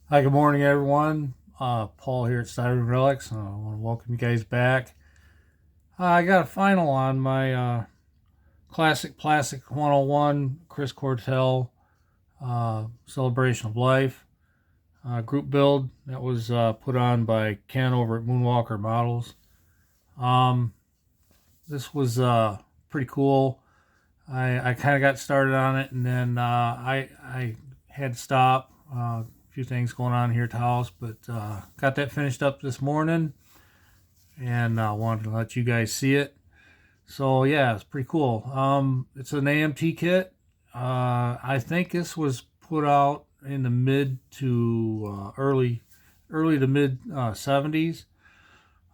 Hi, good morning, everyone. Paul here at Styrene Relics. I want to welcome you guys back. I got a final on my classic Plastic 101 Chris Cortel Celebration of Life group build that was put on by Ken over at Moonwalker Models. Um, this was pretty cool. I kind of got started on it, and then I had to stop. A few things going on here at the house, but got that finished up this morning, and wanted to let you guys see it. So yeah, it's pretty cool. It's an AMT kit. I think this was put out in the mid to early to mid 70s.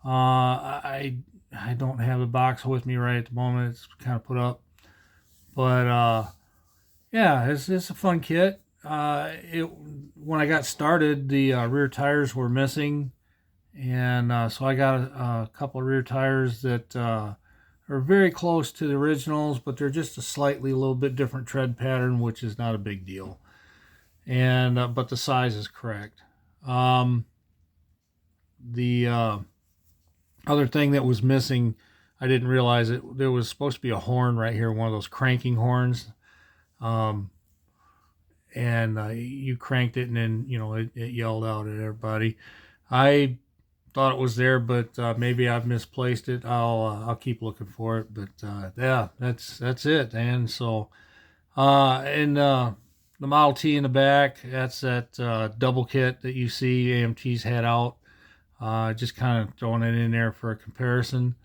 I don't have the box with me right at the moment. It's kind of put up, but yeah, it's a fun kit. It When I got started, the rear tires were missing, and so I got a couple of rear tires that are very close to the originals, but they're just a slightly, a little bit different tread pattern, which is not a big deal. And but the size is correct. Um, the other thing that was missing, I didn't realize it. There was supposed to be a horn right here, one of those cranking horns. Um, and you cranked it, and then it yelled out at everybody. I thought it was there, but maybe I've misplaced it. I'll keep looking for it. But yeah, that's it. And so and the Model T in the back, that's that double kit that you see AMT's had out. Just kind of throwing it in there for a comparison.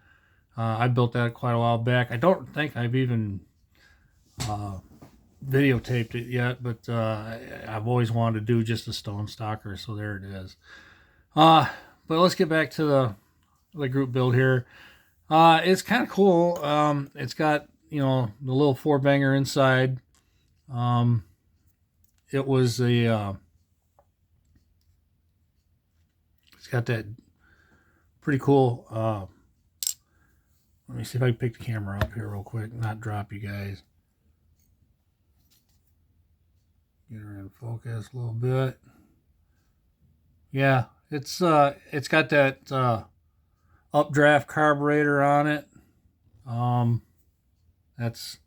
I built that quite a while back. I don't think I've even uh, videotaped it yet, but I've always wanted to do just a stone stalker, so there it is. Uh, but let's get back to the group build here. It's kind of cool. It's got the little four banger inside. Um, it was a it's got that pretty cool. Let me see if I can pick the camera up here real quick, not drop you guys. Get her in focus a little bit. Yeah, it's got that updraft carburetor on it. Um, that's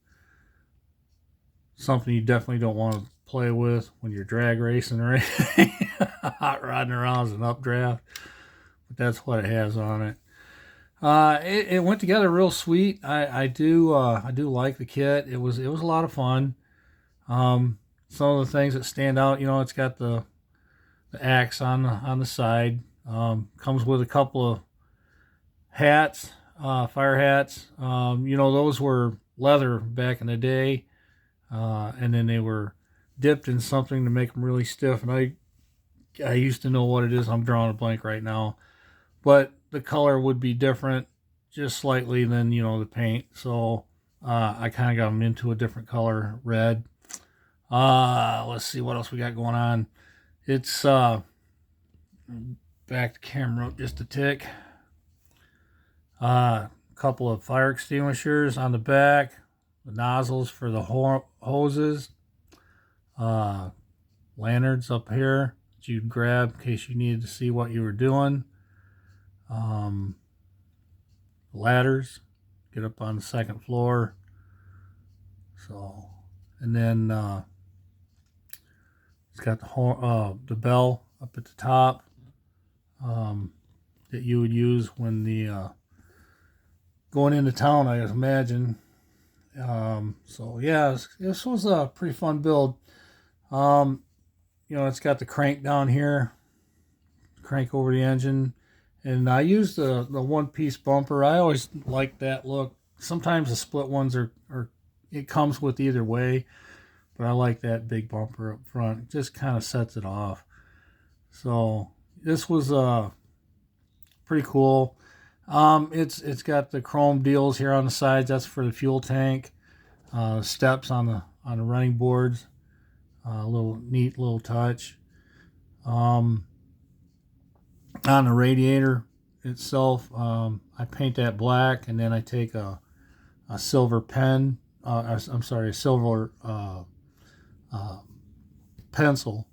something you definitely don't want to play with when you're drag racing or anything. Hot rodding around as an updraft, but that's what it has on it. It went together real sweet. I do like the kit. It was a lot of fun. Some of the things that stand out, it's got the axe on the side. Comes with a couple of hats, fire hats. Those were leather back in the day, and then they were dipped in something to make them really stiff. And I used to know what it is. I'm drawing a blank right now, but the color would be different, just slightly than the paint. So I kind of got them into a different color, red. Let's see what else we got going on. It's back the camera up just a tick. A couple of fire extinguishers on the back, the nozzles for the hoses, uh, lanterns up here that you'd grab in case you needed to see what you were doing. Um, Ladders, get up on the second floor. So, and then it's got the bell up at the top that you would use when the going into town, I imagine. So yeah, this was a pretty fun build. Um, it's got the crank down here, crank over the engine, and I used the one piece bumper. I always like that look. Sometimes the split ones are it comes with either way, but I like that big bumper up front. It just kind of sets it off. So this was pretty cool. It's got the chrome deals here on the sides. That's for the fuel tank. Steps on the running boards. A little neat little touch. Um, on the radiator itself, I paint that black, and then I take a silver pen. I'm sorry, a silver uh, pencil,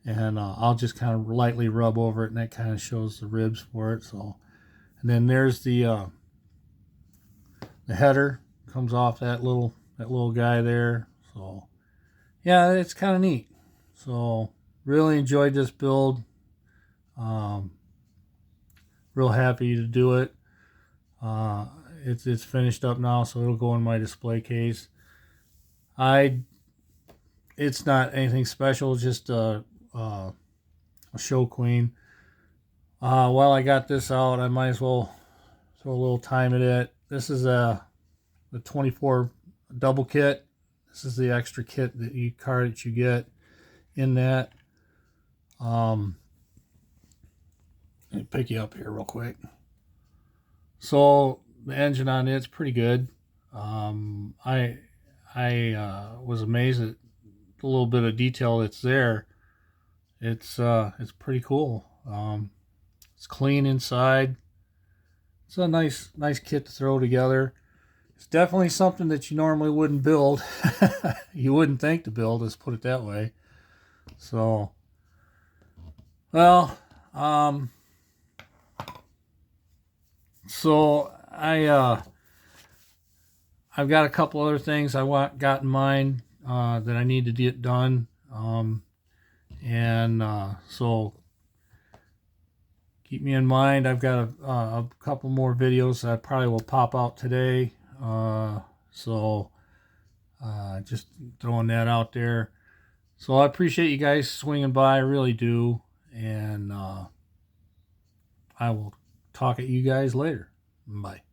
and I'll just kind of lightly rub over it, and that kind of shows the ribs for it. So, and then there's the header comes off that little guy there. So yeah, it's kind of neat. So really enjoyed this build. Real happy to do it. It's finished up now, so it'll go in my display case. It's not anything special, just a show queen. While I got this out, I might as well throw a little time at it. This is the 24 double kit. This is the extra kit card that you get in that. Let me pick you up here real quick. So the engine on it's pretty good. I was amazed at the little bit of detail that's there. It's pretty cool. It's clean inside. It's a nice kit to throw together. It's definitely something that you normally wouldn't build. You wouldn't think to build, let's put it that way. So, well, so I've got a couple other things got in mind that I need to get done. So keep me in mind. I've got a couple more videos that probably will pop out today. Just throwing that out there. So I appreciate you guys swinging by. I really do. And I will talk at you guys later. Bye.